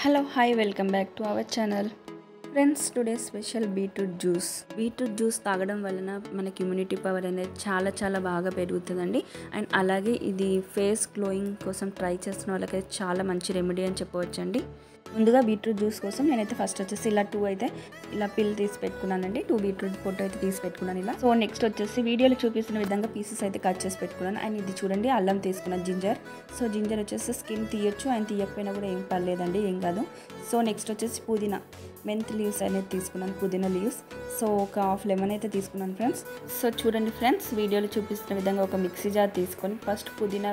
Hello, hi, welcome back to our channel. Friends today special beetroot juice తాగడం వలన మనకి immunity power అనేది చాలా బాగా పెరుగుతుందండి. అండ్ అలాగే ఇది ఫేస్ గ్లోయింగ్ కోసం ట్రై చేస్తున్న వాళ్ళకైతే చాలా మంచి రెమెడీ అని చెప్పవచ్చండి. ముందుగా బీట్రూట్ జ్యూస్ కోసం నేనైతే ఫస్ట్ వచ్చేసి ఇలా 2 అయితే ఇలా పిల్ తీసి పెట్టుకున్నానండి. 2 బీట్రూట్ పొట్టు అయితే తీసి పెట్టుకున్నాను ఇలా. సో నెక్స్ట్ వచ్చేసి వీడియోలో చూపిస్తున్న విధంగా పీసెస్ అయితే కట్ చేసి పెట్టుకున్నాను. అండ్ ఇది చూడండి అల్లం తీసుకున్నాను, జింజర్. సో జింజర్ వచ్చేసి స్కిన్ తీయొచ్చు, అండ్ తీయకపోయినా కూడా ఏం పర్లేదండి, ఏం కాదు. సో నెక్స్ట్ వచ్చేసి పుదీనా మెంత్ లీవ్స్ అనేది తీసుకున్నాను, పుదీనా లీవ్స్. సో ఒక హాఫ్ లెమన్ అయితే తీసుకున్నాను ఫ్రెండ్స్. సో చూడండి ఫ్రెండ్స్, వీడియోలో చూపిస్తున్న విధంగా ఒక మిక్సీ జార్ తీసుకొని ఫస్ట్ పుదీనా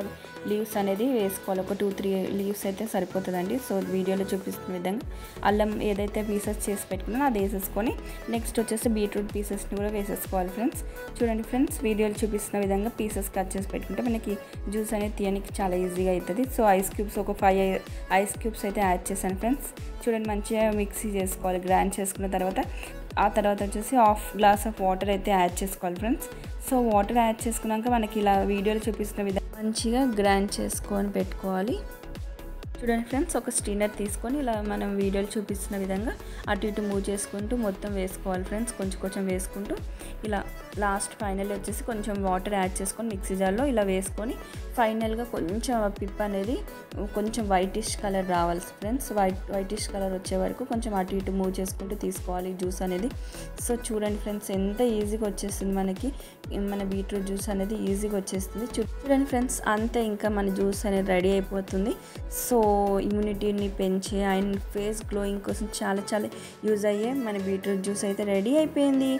లీవ్స్ అనేది వేసుకోవాలి. ఒక 2-3 లీవ్స్ అయితే సరిపోతుందండి. సో వీడియోలో చూపిస్తున్న విధంగా అల్లం ఏదైతే పీసెస్ చేసి పెట్టుకున్నానో అది వేసేసుకొని నెక్స్ట్ వచ్చేసి బీట్రూట్ పీసెస్ని కూడా వేసేసుకోవాలి ఫ్రెండ్స్. చూడండి ఫ్రెండ్స్, వీడియోలో చూపిస్తున్న విధంగా పీసెస్ కట్ చేసి పెట్టుకుంటే మనకి జ్యూస్ అనేది తీయడానికి చాలా ఈజీగా అవుతుంది. సో ఐస్ క్యూబ్స్ ఒక 5 ఐస్ క్యూబ్స్ అయితే యాడ్ చేశాను ఫ్రెండ్స్. చూడండి మంచిగా మిక్సీ చేసుకోవాలి. గ్రైండ్ చేసుకున్న తర్వాత వచ్చేసి హాఫ్ గ్లాస్ ఆఫ్ వాటర్ అయితే యాడ్ చేసుకోవాలి ఫ్రెండ్స్. సో వాటర్ యాడ్ చేసుకున్నాక మనకి ఇలా వీడియోలో చూపిస్తున్న విధంగా మంచిగా గ్రైండ్ చేసుకొని పెట్టుకోవాలి. చూడండి ఫ్రెండ్స్, ఒక స్టీనర్ తీసుకొని ఇలా మనం వీడియోలు చూపిస్తున్న విధంగా అటు ఇటు మూవ్ చేసుకుంటూ మొత్తం వేసుకోవాలి ఫ్రెండ్స్. కొంచెం వేసుకుంటూ ఇలా లాస్ట్ ఫైనల్ వచ్చేసి కొంచెం వాటర్ యాడ్ చేసుకొని మిక్సీ జార్లో ఇలా వేసుకొని ఫైనల్గా కొంచెం పిప్ అనేది కొంచెం వైటిష్ కలర్ రావాలి ఫ్రెండ్స్. వైటిష్ కలర్ వచ్చే వరకు కొంచెం అటు ఇటు మూవ్ చేసుకుంటూ తీసుకోవాలి జ్యూస్ అనేది. సో చూడండి ఫ్రెండ్స్, ఎంత ఈజీగా వచ్చేస్తుంది మనకి మన బీట్రూట్ జ్యూస్ అనేది ఈజీగా వచ్చేస్తుంది. చూడండి ఫ్రెండ్స్, అంతే ఇంకా మన జ్యూస్ అనేది రెడీ అయిపోతుంది. సో ఇమ్యూనిటీని పెంచే అండ్ ఫేస్ గ్లోయింగ్ కోసం చాలా యూజ్ అయ్యే మన బీట్రూట్ జ్యూస్ అయితే రెడీ అయిపోయింది.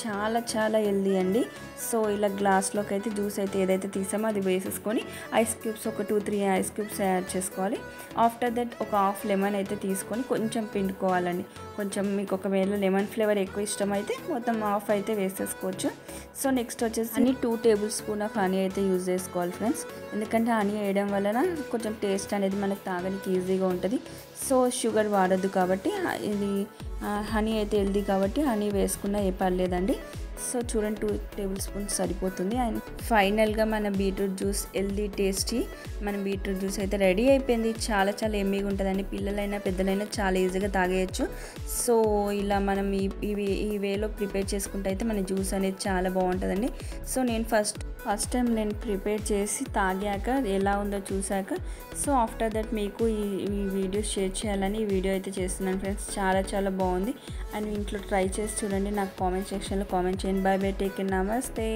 చాలా హెల్దీ అండి. సో ఇలా గ్లాస్లోకి అయితే జ్యూస్ అయితే ఏదైతే తీసామో అది వేసేసుకొని ఐస్ క్యూబ్స్ ఒక 2-3 ఐస్ క్యూబ్స్ యాడ్ చేసుకోవాలి. ఆఫ్టర్ దట్ ఒక హాఫ్ లెమన్ అయితే తీసుకొని కొంచెం పిండుకోవాలండి. కొంచెం మీకు ఒకవేళ లెమన్ ఫ్లేవర్ ఎక్కువ ఇష్టమైతే మొత్తం హాఫ్ అయితే వేసేసుకోవచ్చు. సో నెక్స్ట్ వచ్చేసి honey 2 table spoon of honey అయితే యూజ్ చేసుకోవాలి ఫ్రెండ్స్. ఎందుకంటే హనీ వేయడం వలన కొంచెం టేస్ట్ అనేది మనకు తాగడానికి ఈజీగా ఉంటుంది. సో షుగర్ వాడద్దు కాబట్టి ఇది హనీ అయితే హెల్దీ కాబట్టి హనీ వేసుకున్నా ఏ పర్లేదండి. సో చూడండి 2 టేబుల్ స్పూన్స్ సరిపోతుంది. అండ్ ఫైనల్గా మన బీట్రూట్ జ్యూస్ హెల్దీ టేస్టీ మన బీట్రూట్ జ్యూస్ అయితే రెడీ అయిపోయింది. చాలా ఎమ్మీగా ఉంటుందండి. పిల్లలైనా పెద్దలైనా చాలా ఈజీగా తాగేయచ్చు. సో ఇలా మనం ఈ వేలో ప్రిపేర్ చేసుకుంటే అయితే మన జ్యూస్ అనేది చాలా బాగుంటుందండి. సో నేను ఫస్ట్ టైం నేను ప్రిపేర్ చేసి తాగాక ఎలా ఉందో చూసాక సో ఆఫ్టర్ దట్ మీకు ఈ వీడియో షేర్ చేయాలని ఈ వీడియో అయితే చేస్తున్నాను ఫ్రెండ్స్. చాలా బాగుంది. అండ్ ఇంట్లో ట్రై చేసి చూడండి. నాకు కామెంట్ సెక్షన్లో కామెంట్ చేయండి. బై టేక్ కేర్, నమస్తే.